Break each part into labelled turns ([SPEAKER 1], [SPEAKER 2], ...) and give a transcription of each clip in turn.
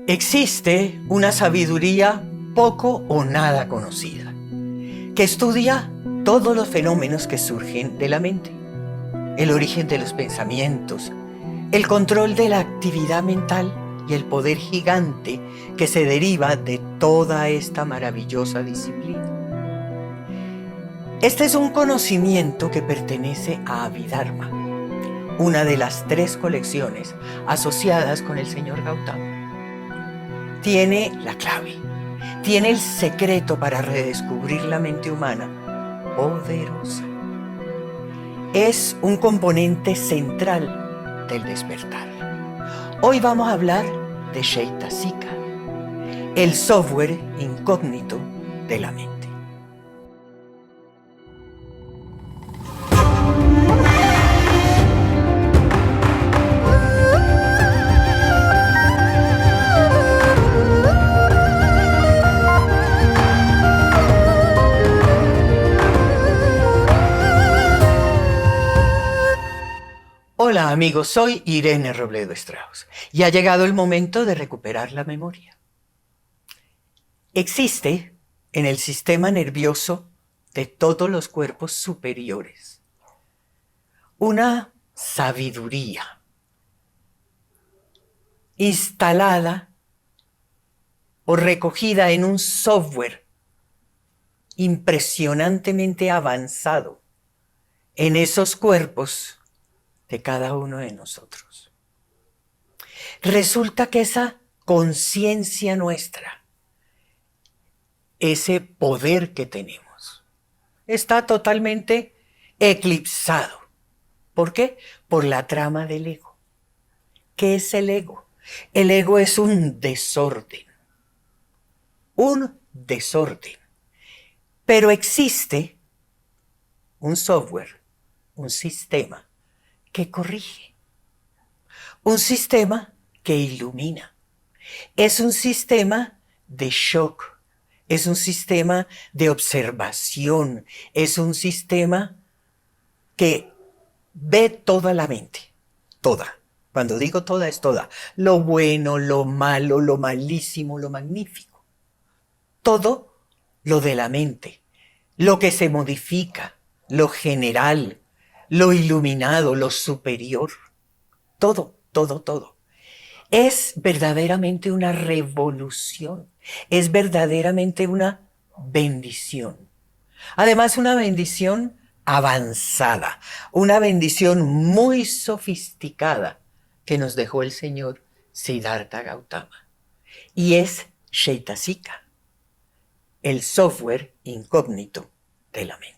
[SPEAKER 1] Existe una sabiduría poco o nada conocida, que estudia todos los fenómenos que surgen de la mente, el origen de los pensamientos, el control de la actividad mental y el poder gigante que se deriva de toda esta maravillosa disciplina. Este es un conocimiento que pertenece a Abhidharma, una de las 3 colecciones asociadas con el señor Gautama. Tiene la clave, tiene el secreto para redescubrir la mente humana poderosa. Es un componente central del despertar. Hoy vamos a hablar de Chaitasika, el software incógnito de la mente. Hola amigos, soy Irene Robledo Strauss y ha llegado el momento de recuperar la memoria. Existe en el sistema nervioso de todos los cuerpos superiores una sabiduría instalada o recogida en un software impresionantemente avanzado en esos cuerpos de cada uno de nosotros. Resulta que esa conciencia nuestra, ese poder que tenemos, está totalmente eclipsado. ¿Por qué? Por la trama del ego. ¿Qué es el ego? El ego es un desorden. Un desorden. Pero existe un software, un sistema que corrige. Un sistema que ilumina. Es un sistema de shock. Es un sistema de observación. Es un sistema que ve toda la mente. Toda. Cuando digo toda, es toda. Lo bueno, lo malo, lo malísimo, lo magnífico. Todo lo de la mente. Lo que se modifica, lo general, lo iluminado, lo superior. Todo, todo, todo. Es verdaderamente una revolución. Es verdaderamente una bendición. Además, una bendición avanzada. Una bendición muy sofisticada que nos dejó el señor Siddhartha Gautama. Y es Chaitasika, el software incógnito de la mente.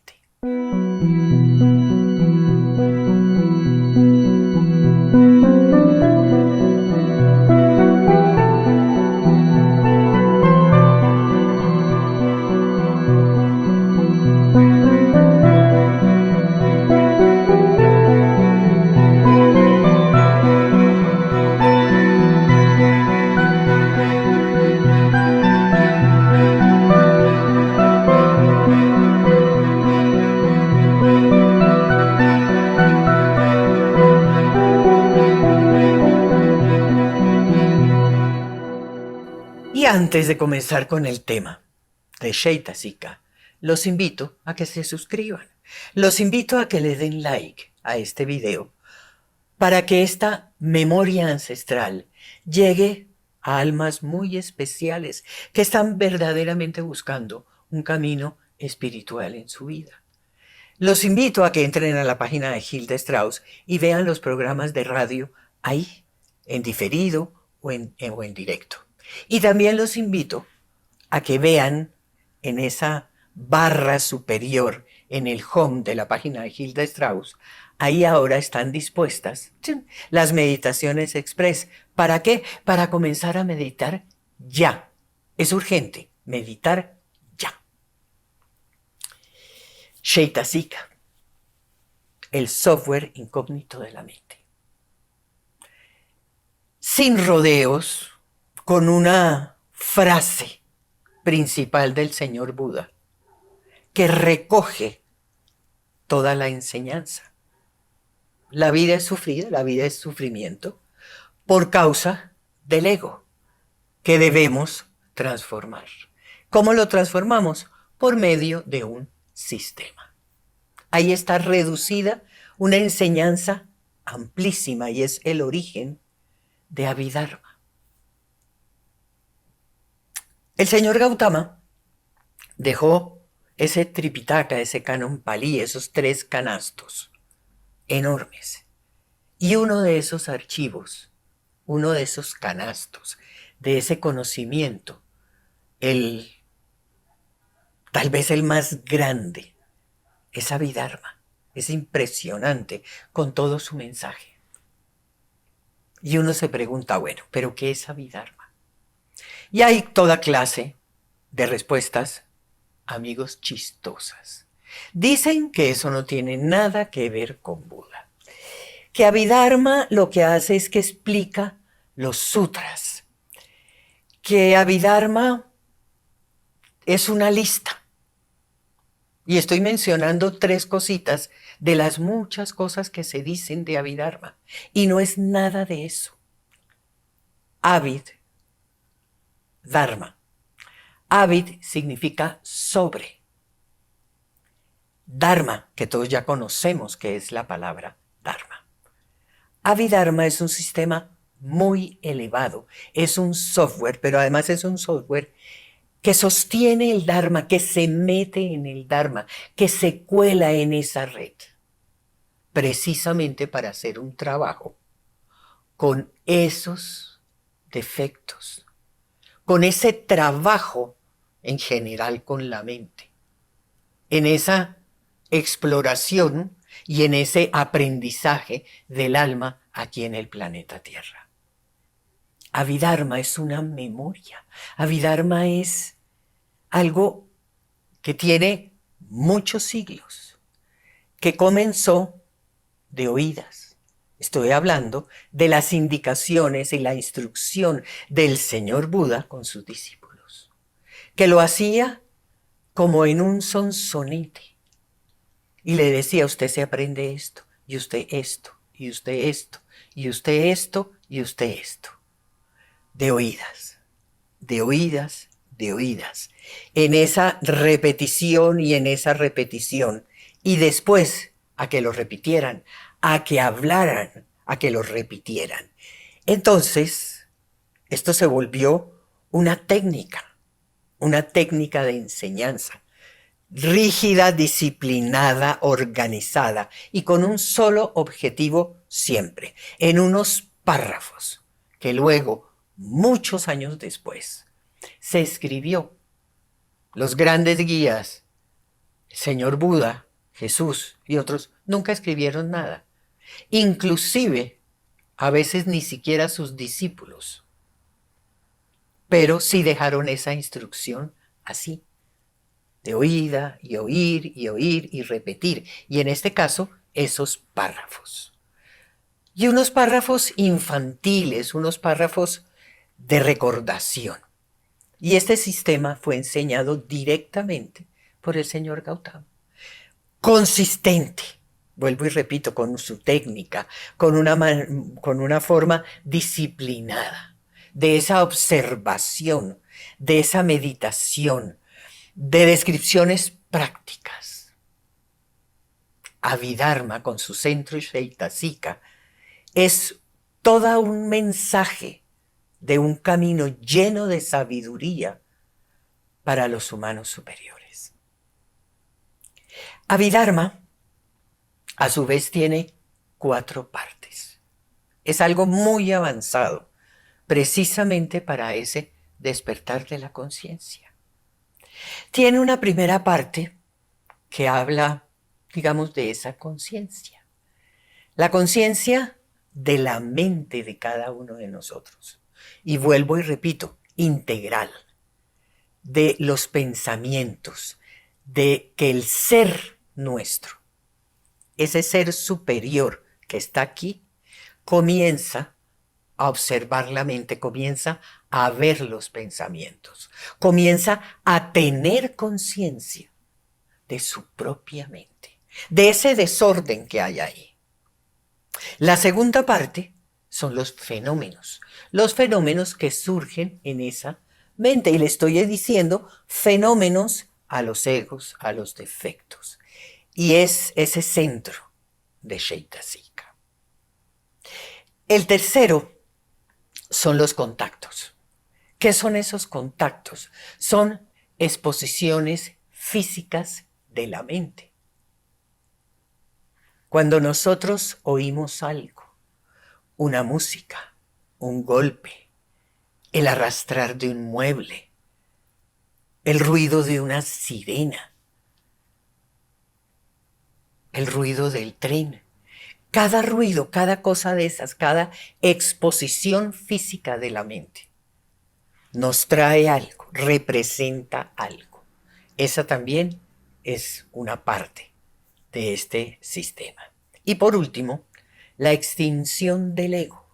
[SPEAKER 1] Y antes de comenzar con el tema de Chaitasika, los invito a que se suscriban. Los invito a que le den like a este video para que esta memoria ancestral llegue a almas muy especiales que están verdaderamente buscando un camino espiritual en su vida. Los invito a que entren a la página de Hilda Strauss y vean los programas de radio ahí, en diferido o en directo. Y también los invito a que vean en esa barra superior, en el home de la página de Hilda Strauss, ahí ahora están dispuestas las meditaciones express. ¿Para qué? Para comenzar a meditar ya. Es urgente, meditar ya. Chaitasika, el software incógnito de la mente. Sin rodeos, con una frase principal del señor Buda que recoge toda la enseñanza. La vida es sufrida, la vida es sufrimiento por causa del ego. que debemos transformar. ¿Cómo lo transformamos? Por medio de un sistema. Ahí está reducida una enseñanza amplísima y es el origen de Abhidharma. El señor Gautama dejó ese Tripitaka, ese canon palí, esos 3 canastos enormes. Y uno de esos archivos, uno de esos canastos, de ese conocimiento, tal vez el más grande, es Abhidharma. Es impresionante con todo su mensaje. Y uno se pregunta, bueno, ¿pero qué es Abhidharma? Y hay toda clase de respuestas, amigos, chistosas. Dicen que eso no tiene nada que ver con Buda. Que Abhidharma lo que hace es que explica los sutras. Que Abhidharma es una lista. Y estoy mencionando 3 cositas de las muchas cosas que se dicen de Abhidharma. Y no es nada de eso. Abhid, Dharma. Abhid significa sobre. Dharma, que todos ya conocemos que es la palabra Dharma. Abhidharma es un sistema muy elevado. Es un software, pero además es un software que sostiene el Dharma, que se mete en el Dharma, que se cuela en esa red, precisamente para hacer un trabajo con esos defectos, con ese trabajo en general con la mente, en esa exploración y en ese aprendizaje del alma aquí en el planeta Tierra. Abhidharma es una memoria. Abhidharma es algo que tiene muchos siglos, que comenzó de oídas. Estoy hablando de las indicaciones y la instrucción del señor Buda con sus discípulos, que lo hacía como en un sonsonete. Y le decía, usted se aprende esto, y usted esto, y usted esto, y usted esto, y usted esto. De oídas, de oídas, de oídas. En esa repetición y en esa repetición. Y después a que lo repitieran, a que hablaran, a que lo repitieran. Entonces, esto se volvió una técnica de enseñanza. Rígida, disciplinada, organizada y con un solo objetivo siempre, en unos párrafos que luego, muchos años después, se escribió. Los grandes guías, el señor Buda, Jesús y otros, nunca escribieron nada. Inclusive, a veces ni siquiera sus discípulos. Pero sí dejaron esa instrucción así, de oída y oír y oír y repetir. Y en este caso, esos párrafos. Y unos párrafos infantiles, unos párrafos de recordación. Y este sistema fue enseñado directamente por el señor Gautama. Consistente, vuelvo y repito, con su técnica, con una forma disciplinada, de esa observación, de esa meditación, de descripciones prácticas. Abhidharma, con su centro Shaitasika, es todo un mensaje de un camino lleno de sabiduría para los humanos superiores. Abhidharma, a su vez, tiene 4 partes. Es algo muy avanzado, precisamente para ese despertar de la conciencia. Tiene una primera parte que habla, digamos, de esa conciencia. La conciencia de la mente de cada uno de nosotros. Y vuelvo y repito, integral. De los pensamientos, de que el ser nuestro, ese ser superior que está aquí, comienza a observar la mente, comienza a ver los pensamientos, comienza a tener conciencia de su propia mente, de ese desorden que hay ahí. La segunda parte son los fenómenos que surgen en esa mente. Y le estoy diciendo fenómenos a los egos, a los defectos. Y es ese centro de Chaitasika. El tercero son los contactos. ¿Qué son esos contactos? Son exposiciones físicas de la mente. Cuando nosotros oímos algo, una música, un golpe, el arrastrar de un mueble, el ruido de una sirena, el ruido del tren, cada ruido, cada cosa de esas, cada exposición física de la mente nos trae algo, representa algo. Esa también es una parte de este sistema. Y por último, la extinción del ego.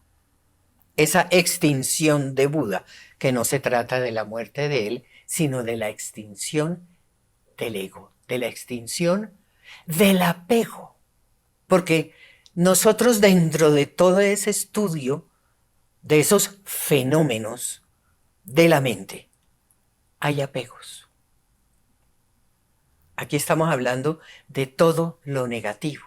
[SPEAKER 1] Esa extinción de Buda, que no se trata de la muerte de él, sino de la extinción del ego, de la extinción del apego. Porque nosotros dentro de todo ese estudio de esos fenómenos de la mente, hay apegos. Aquí estamos hablando de todo lo negativo,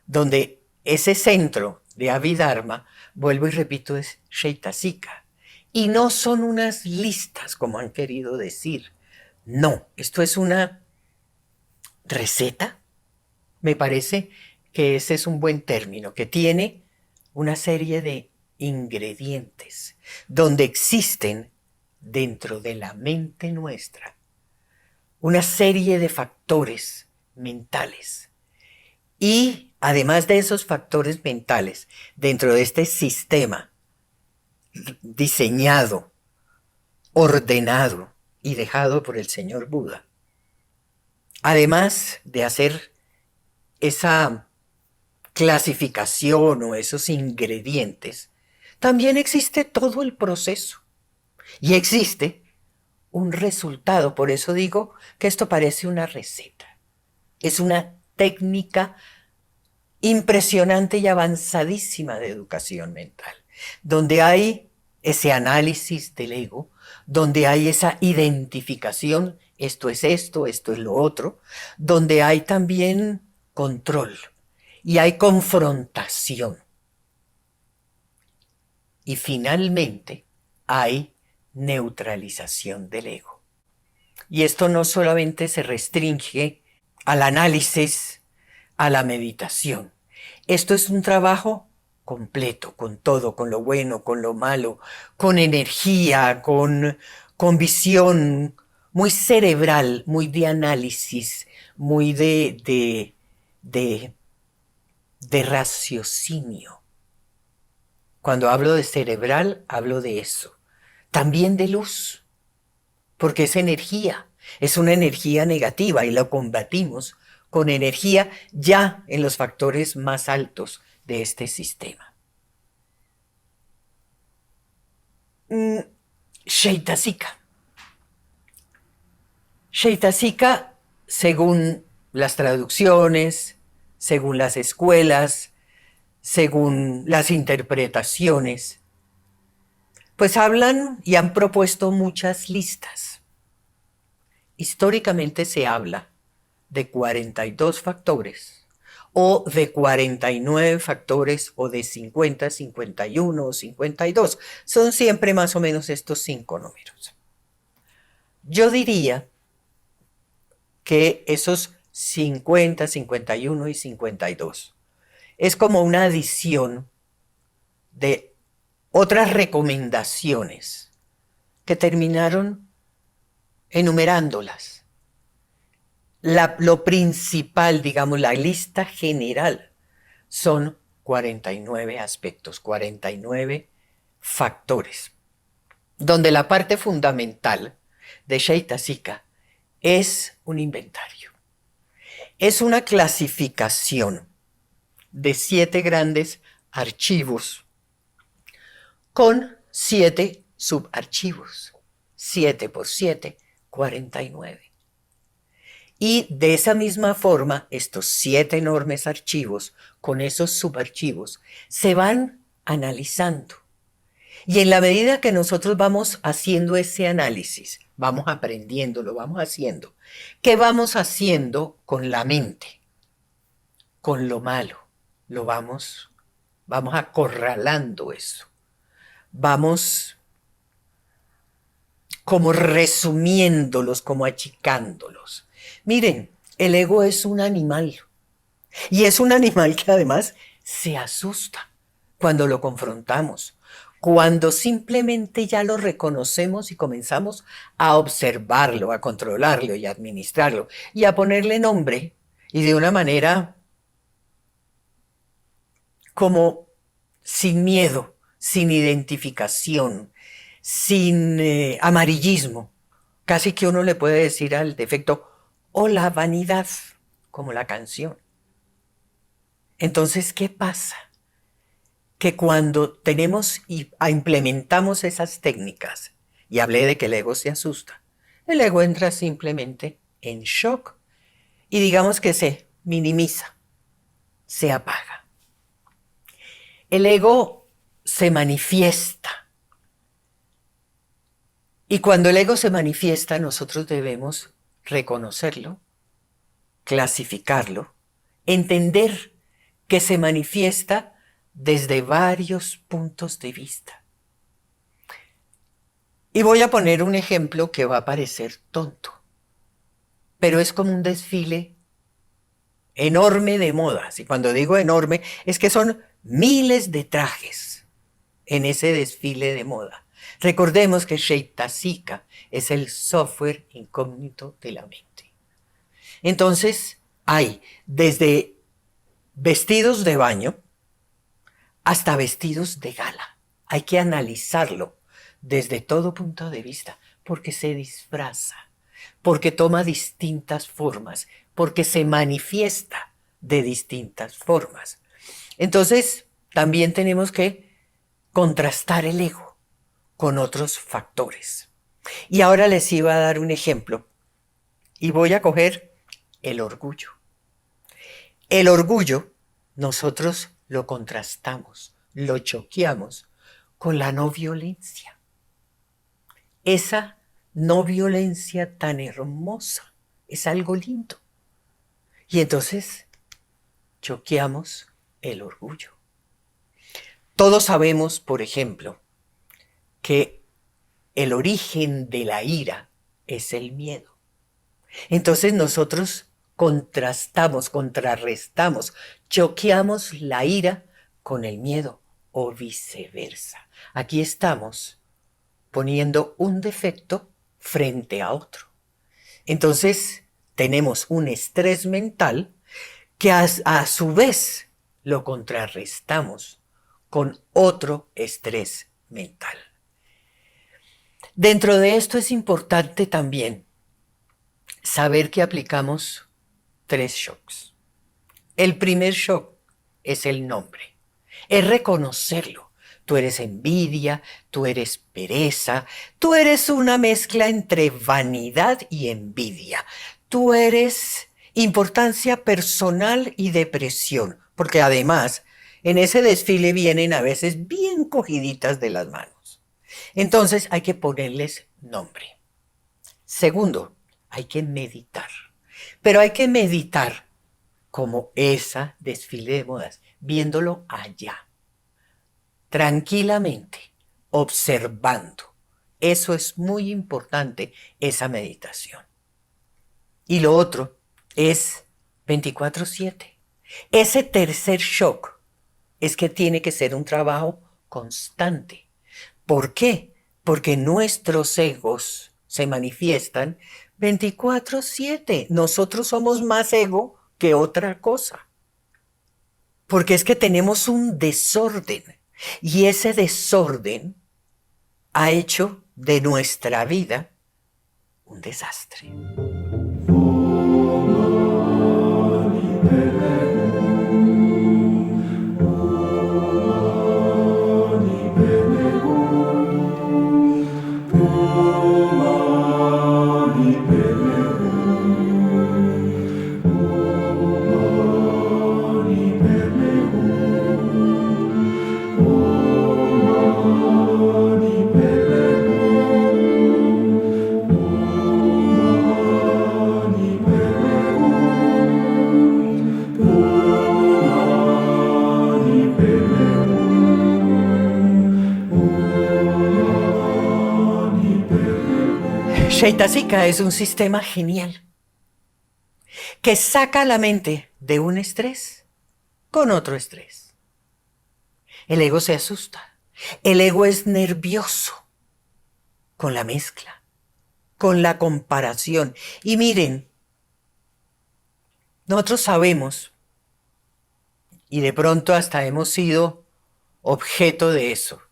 [SPEAKER 1] donde ese centro de Abhidharma, vuelvo y repito, es Chaitasika. Y no son unas listas, como han querido decir. No, esto es una receta. Me parece que ese es un buen término, que tiene una serie de ingredientes, donde existen dentro de la mente nuestra una serie de factores mentales. Y además de esos factores mentales, dentro de este sistema diseñado, ordenado y dejado por el señor Buda, además de hacer esa clasificación o esos ingredientes, también existe todo el proceso y existe un resultado. Por eso digo que esto parece una receta. Es una técnica impresionante y avanzadísima de educación mental, donde hay ese análisis del ego, donde hay esa identificación, esto es esto es lo otro, donde hay también control y hay confrontación. Y finalmente hay neutralización del ego. Y esto no solamente se restringe al análisis, a la meditación. Esto es un trabajo completo, con todo, con lo bueno, con lo malo, con energía, con visión muy cerebral, muy de análisis, muy de raciocinio. Cuando hablo de cerebral, hablo de eso. También de luz, porque es energía, es una energía negativa y la combatimos con energía ya en los factores más altos de este sistema. Chaitasika. Chaitasika, según las traducciones, según las escuelas, según las interpretaciones, pues hablan y han propuesto muchas listas. Históricamente se habla de 42 factores, o de 49 factores, o de 50, 51 o 52. Son siempre más o menos estos 5 números. Yo diría que esos 50, 51 y 52 es como una adición de otras recomendaciones que terminaron enumerándolas. Lo principal, digamos, la lista general, son 49 aspectos, 49 factores, donde la parte fundamental de Chaitasika es un inventario. Es una clasificación de 7 grandes archivos con 7 subarchivos. 7 por 7, 49. Y de esa misma forma, estos 7 enormes archivos, con esos subarchivos, se van analizando. Y en la medida que nosotros vamos haciendo ese análisis, vamos aprendiendo, lo vamos haciendo. ¿Qué vamos haciendo con la mente? Con lo malo. Lo vamos acorralando eso. Vamos como resumiéndolos, como achicándolos. Miren, el ego es un animal. Y es un animal que además se asusta cuando lo confrontamos. Cuando simplemente ya lo reconocemos y comenzamos a observarlo, a controlarlo y a administrarlo y a ponerle nombre y de una manera como sin miedo, sin identificación, sin amarillismo. Casi que uno le puede decir al defecto, o la vanidad, como la canción. Entonces, ¿qué pasa? Que cuando tenemos y implementamos esas técnicas, y hablé de que el ego se asusta, el ego entra simplemente en shock y digamos que se minimiza, se apaga. El ego se manifiesta. Y cuando el ego se manifiesta, nosotros debemos reconocerlo, clasificarlo, entender que se manifiesta desde varios puntos de vista. Y voy a poner un ejemplo que va a parecer tonto, pero es como un desfile enorme de modas. Y cuando digo enorme, es que son miles de trajes en ese desfile de moda. Recordemos que Sheitasika es el software incógnito de la mente. Entonces, hay desde vestidos de baño hasta vestidos de gala. Hay que analizarlo desde todo punto de vista, porque se disfraza, porque toma distintas formas, porque se manifiesta de distintas formas. Entonces, también tenemos que contrastar el ego con otros factores. Y ahora les iba a dar un ejemplo, y voy a coger el orgullo. El orgullo, nosotros lo contrastamos, lo choqueamos con la no violencia. Esa no violencia tan hermosa es algo lindo. Y entonces choqueamos el orgullo. Todos sabemos, por ejemplo, que el origen de la ira es el miedo. Entonces nosotros contrastamos, contrarrestamos, choqueamos la ira con el miedo o viceversa. Aquí estamos poniendo un defecto frente a otro. Entonces tenemos un estrés mental que a su vez lo contrarrestamos con otro estrés mental. Dentro de esto es importante también saber que aplicamos 3 shocks. El primer shock es el nombre, es reconocerlo. Tú eres envidia, tú eres pereza, tú eres una mezcla entre vanidad y envidia. Tú eres importancia personal y depresión, porque además en ese desfile vienen a veces bien cogiditas de las manos. Entonces hay que ponerles nombre. Segundo, hay que meditar. Pero hay que meditar como esa desfile de modas, viéndolo allá, tranquilamente, observando. Eso es muy importante, esa meditación. Y lo otro es 24/7. Ese tercer shock es que tiene que ser un trabajo constante. ¿Por qué? Porque nuestros egos se manifiestan 24/7. Nosotros somos más ego que otra cosa. Porque es que tenemos un desorden. Y ese desorden ha hecho de nuestra vida un desastre.
[SPEAKER 2] Oh
[SPEAKER 1] Sheitasika es un sistema genial que saca la mente de un estrés con otro estrés. El ego se asusta. El ego es nervioso con la mezcla, con la comparación. Y miren, nosotros sabemos, y de pronto hasta hemos sido objeto de eso,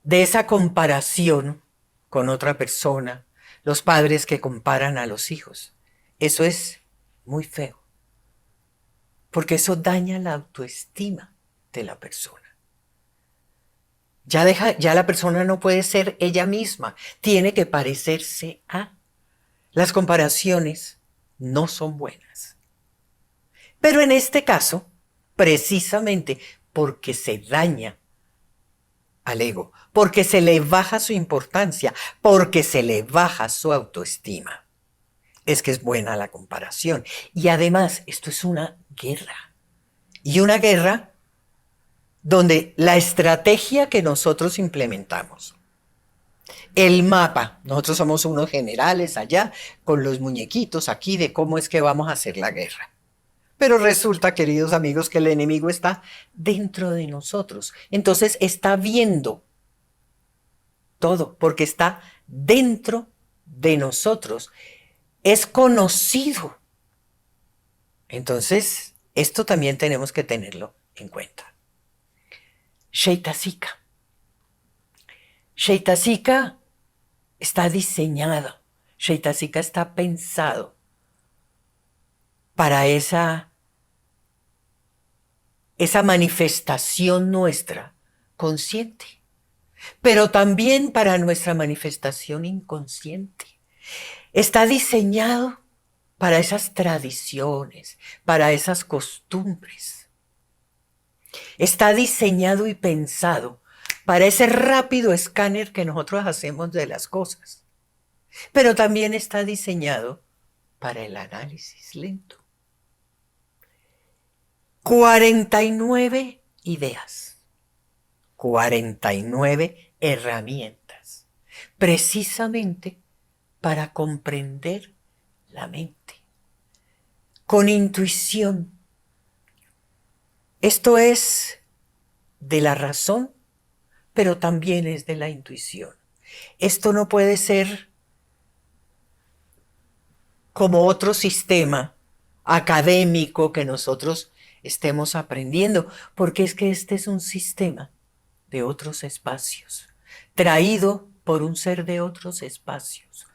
[SPEAKER 1] de esa comparación con otra persona, los padres que comparan a los hijos. Eso es muy feo, porque eso daña la autoestima de la persona. Ya la persona no puede ser ella misma, tiene que parecerse a. Las comparaciones no son buenas. Pero en este caso, precisamente porque se daña al ego, porque se le baja su importancia, porque se le baja su autoestima, es que es buena la comparación. Y además, esto es una guerra. Y una guerra donde la estrategia que nosotros implementamos, el mapa, nosotros somos unos generales allá con los muñequitos aquí de cómo es que vamos a hacer la guerra. Pero resulta, queridos amigos, que el enemigo está dentro de nosotros. Entonces está viendo todo, porque está dentro de nosotros. Es conocido. Entonces, esto también tenemos que tenerlo en cuenta. Sheitasika. Sheitasika está diseñado. Sheitasika está pensado para esa manifestación nuestra consciente, pero también para nuestra manifestación inconsciente. Está diseñado para esas tradiciones, para esas costumbres. Está diseñado y pensado para ese rápido escáner que nosotros hacemos de las cosas. Pero también está diseñado para el análisis lento. 49 ideas, 49 herramientas, precisamente para comprender la mente, con intuición. Esto es de la razón, pero también es de la intuición. Esto no puede ser como otro sistema académico que nosotros estemos aprendiendo, porque es que este es un sistema de otros espacios, traído por un ser de otros espacios,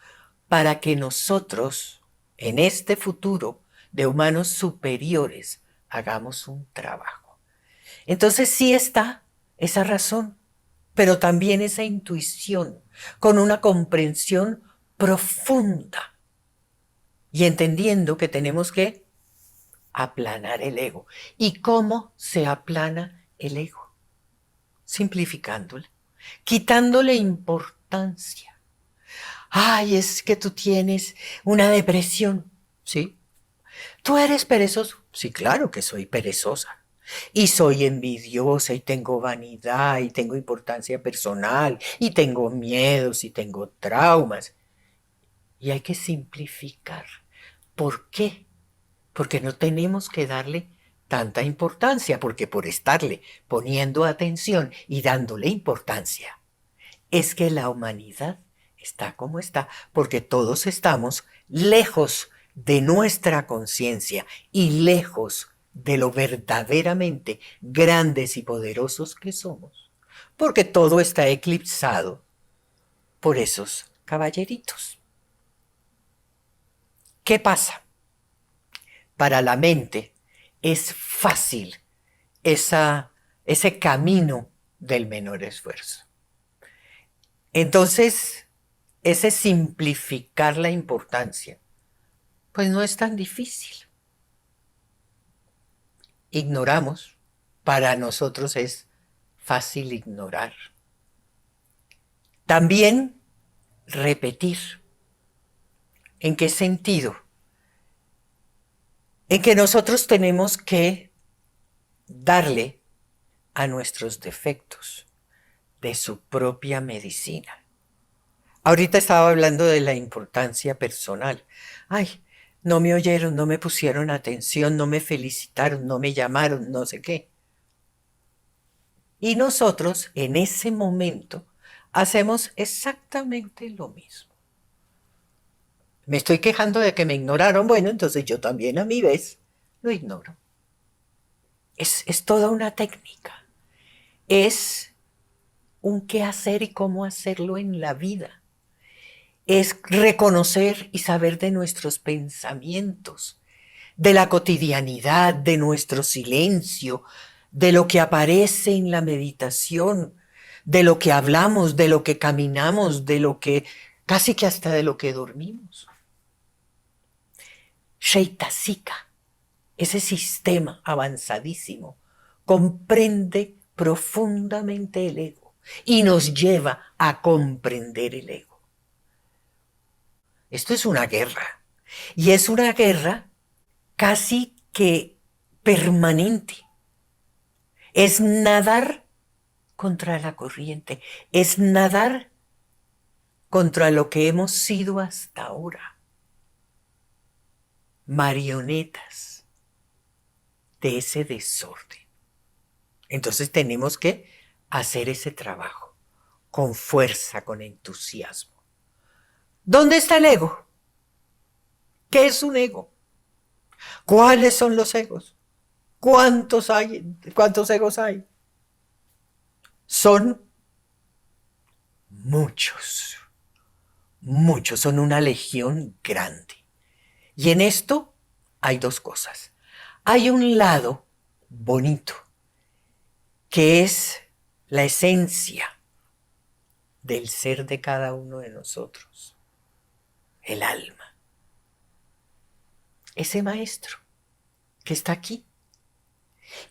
[SPEAKER 1] para que nosotros, en este futuro de humanos superiores, hagamos un trabajo. Entonces sí está esa razón, pero también esa intuición, con una comprensión profunda y entendiendo que tenemos que aplanar el ego. ¿Y cómo se aplana el ego? Simplificándolo, quitándole importancia. Ay, es que tú tienes una depresión. ¿Sí? ¿Tú eres perezoso? Sí, claro que soy perezosa. Y soy envidiosa y tengo vanidad y tengo importancia personal y tengo miedos y tengo traumas. Y hay que simplificar. ¿Por qué? Porque no tenemos que darle tanta importancia, porque por estarle poniendo atención y dándole importancia, es que la humanidad está como está, porque todos estamos lejos de nuestra conciencia y lejos de lo verdaderamente grandes y poderosos que somos, porque todo está eclipsado por esos caballeritos. ¿Qué pasa? Para la mente es fácil ese camino del menor esfuerzo. Entonces, ese simplificar la importancia, pues no es tan difícil. Ignoramos, para nosotros es fácil ignorar. También repetir. ¿En qué sentido? En que nosotros tenemos que darle a nuestros defectos de su propia medicina. Ahorita estaba hablando de la importancia personal. Ay, no me oyeron, no me pusieron atención, no me felicitaron, no me llamaron, no sé qué. Y nosotros en ese momento hacemos exactamente lo mismo. Me estoy quejando de que me ignoraron, bueno, entonces yo también a mi vez lo ignoro. Es toda una técnica. Es un qué hacer y cómo hacerlo en la vida. Es reconocer y saber de nuestros pensamientos, de la cotidianidad, de nuestro silencio, de lo que aparece en la meditación, de lo que hablamos, de lo que caminamos, de lo que, casi que hasta de lo que dormimos. Sheitasika, ese sistema avanzadísimo, comprende profundamente el ego y nos lleva a comprender el ego. Esto es una guerra, y es una guerra casi que permanente. Es nadar contra la corriente, es nadar contra lo que hemos sido hasta ahora. Marionetas de ese desorden. Entonces tenemos que hacer ese trabajo con fuerza, con entusiasmo. ¿Dónde está el ego? ¿Qué es un ego? ¿Cuáles son los egos? ¿Cuántos hay? ¿Cuántos egos hay? Son muchos, muchos, son una legión grande. Y en esto hay dos cosas. Hay un lado bonito, que es la esencia del ser de cada uno de nosotros, el alma. Ese maestro que está aquí.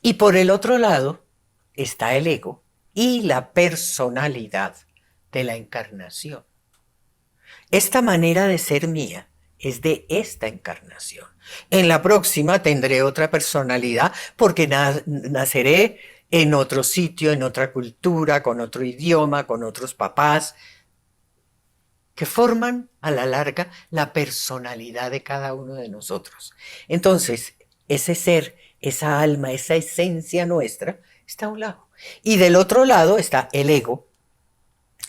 [SPEAKER 1] Y por el otro lado está el ego y la personalidad de la encarnación. Esta manera de ser mía es de esta encarnación. En la próxima tendré otra personalidad porque naceré en otro sitio, en otra cultura, con otro idioma, con otros papás, que forman a la larga la personalidad de cada uno de nosotros. Entonces, ese ser, esa alma, esa esencia nuestra está a un lado. Y del otro lado está el ego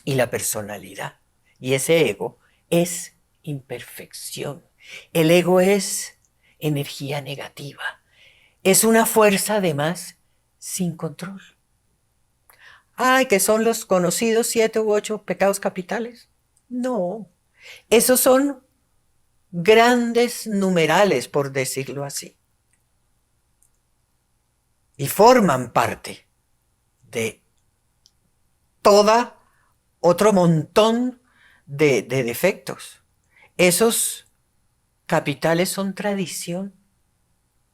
[SPEAKER 1] y la personalidad. Y ese ego es imperfección. El ego es energía negativa. Es una fuerza además sin control. Ay, que son los conocidos 7 u 8 pecados capitales. No, esos son grandes numerales, por decirlo así. Y forman parte de toda otro montón de defectos. Esos capitales son tradición.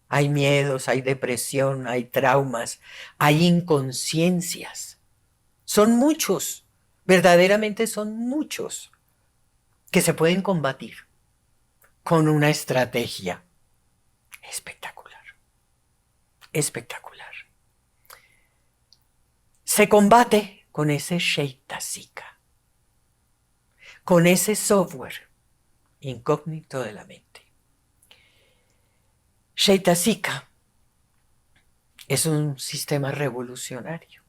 [SPEAKER 1] Hay miedos, hay depresión, hay traumas, hay inconsciencias. Son muchos, verdaderamente son muchos, que se pueden combatir con una estrategia espectacular, espectacular. Se combate con ese Sheitasika, con ese software incógnito de la mente. Sheitasika es un sistema revolucionario.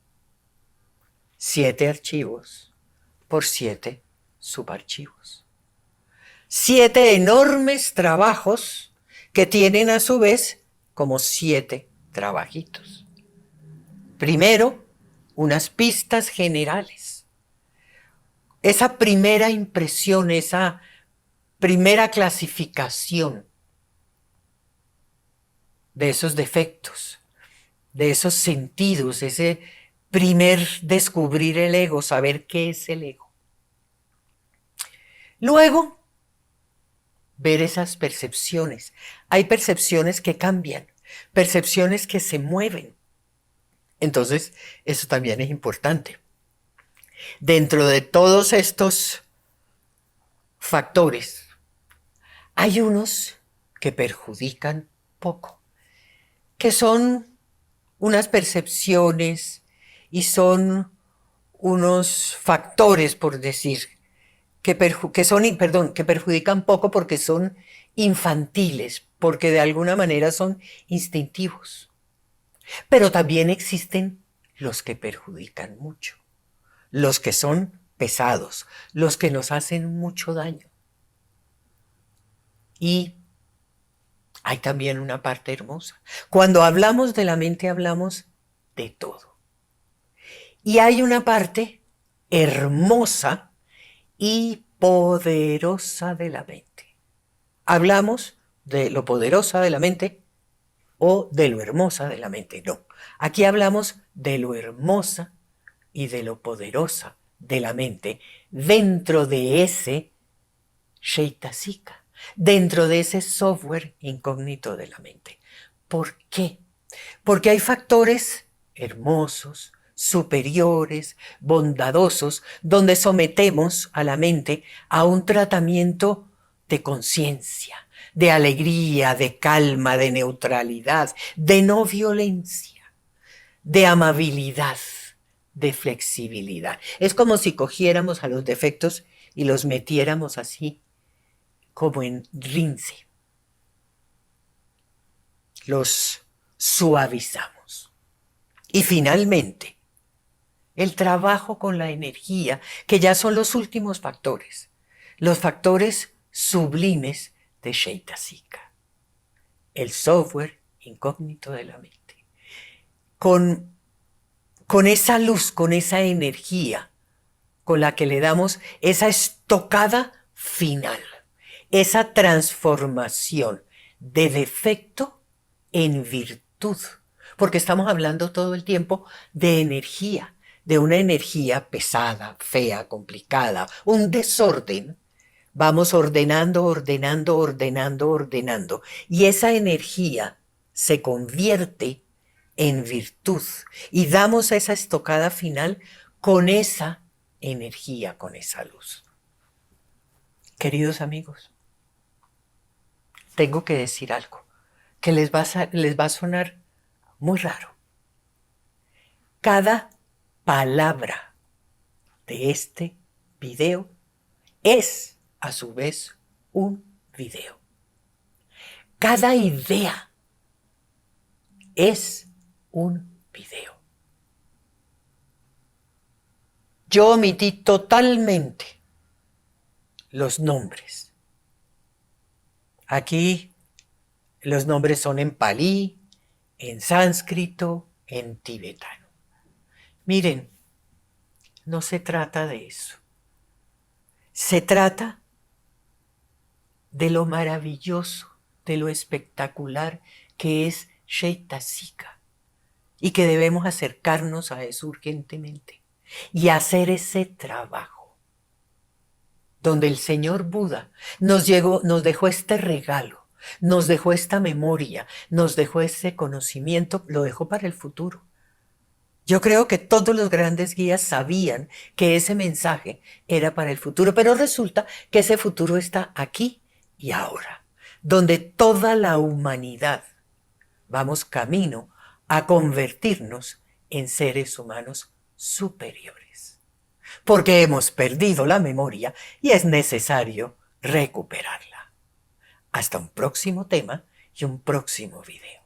[SPEAKER 1] 7 archivos por 7 subarchivos. 7 enormes trabajos que tienen a su vez como 7 trabajitos. Primero, unas pistas generales. Esa primera impresión, esa primera clasificación de esos defectos, de esos sentidos, ese primer descubrir el ego, saber qué es el ego. Luego, ver esas percepciones. Hay percepciones que cambian, percepciones que se mueven. Entonces, eso también es importante. Dentro de todos estos factores, hay unos que perjudican poco, que son unas percepciones y son unos factores, por decir, que perjudican poco porque son infantiles, porque de alguna manera son instintivos. Pero también existen los que perjudican mucho, los que son pesados, los que nos hacen mucho daño. Y hay también una parte hermosa. Cuando hablamos de la mente, hablamos de todo. Y hay una parte hermosa y poderosa de la mente. Hablamos de lo poderosa de la mente o de lo hermosa de la mente. No, aquí hablamos de lo hermosa y de lo poderosa de la mente dentro de ese Sheitasika, dentro de ese software incógnito de la mente. ¿Por qué? Porque hay factores hermosos, superiores, bondadosos, donde sometemos a la mente a un tratamiento de conciencia, de alegría, de calma, de neutralidad, de no violencia, de amabilidad, de flexibilidad. Es como si cogiéramos a los defectos y los metiéramos así, como en rince. Los suavizamos. Y finalmente, el trabajo con la energía, que ya son los últimos factores, los factores sublimes de Sheitasika, el software incógnito de la mente. Con esa luz, con esa energía con la que le damos esa estocada final, esa transformación de defecto en virtud, porque estamos hablando todo el tiempo de energía, de una energía pesada, fea, complicada, un desorden. Vamos ordenando, ordenando, ordenando, ordenando. Y esa energía se convierte en virtud. Y damos esa estocada final con esa energía, con esa luz. Queridos amigos, tengo que decir algo que les va a sonar muy raro. Cada palabra de este video es a su vez un video. Cada idea es un video. Yo omití totalmente los nombres. Aquí los nombres son en palí, en sánscrito, en tibetano. Miren, no se trata de eso. Se trata de lo maravilloso, de lo espectacular que es Sheitasika y que debemos acercarnos a eso urgentemente y hacer ese trabajo donde el Señor Buda nos dejó este regalo, nos dejó esta memoria, nos dejó ese conocimiento, lo dejó para el futuro. Yo creo que todos los grandes guías sabían que ese mensaje era para el futuro, pero resulta que ese futuro está aquí y ahora, donde toda la humanidad vamos camino a convertirnos en seres humanos superiores, porque hemos perdido la memoria y es necesario recuperarla. Hasta un próximo tema y un próximo video.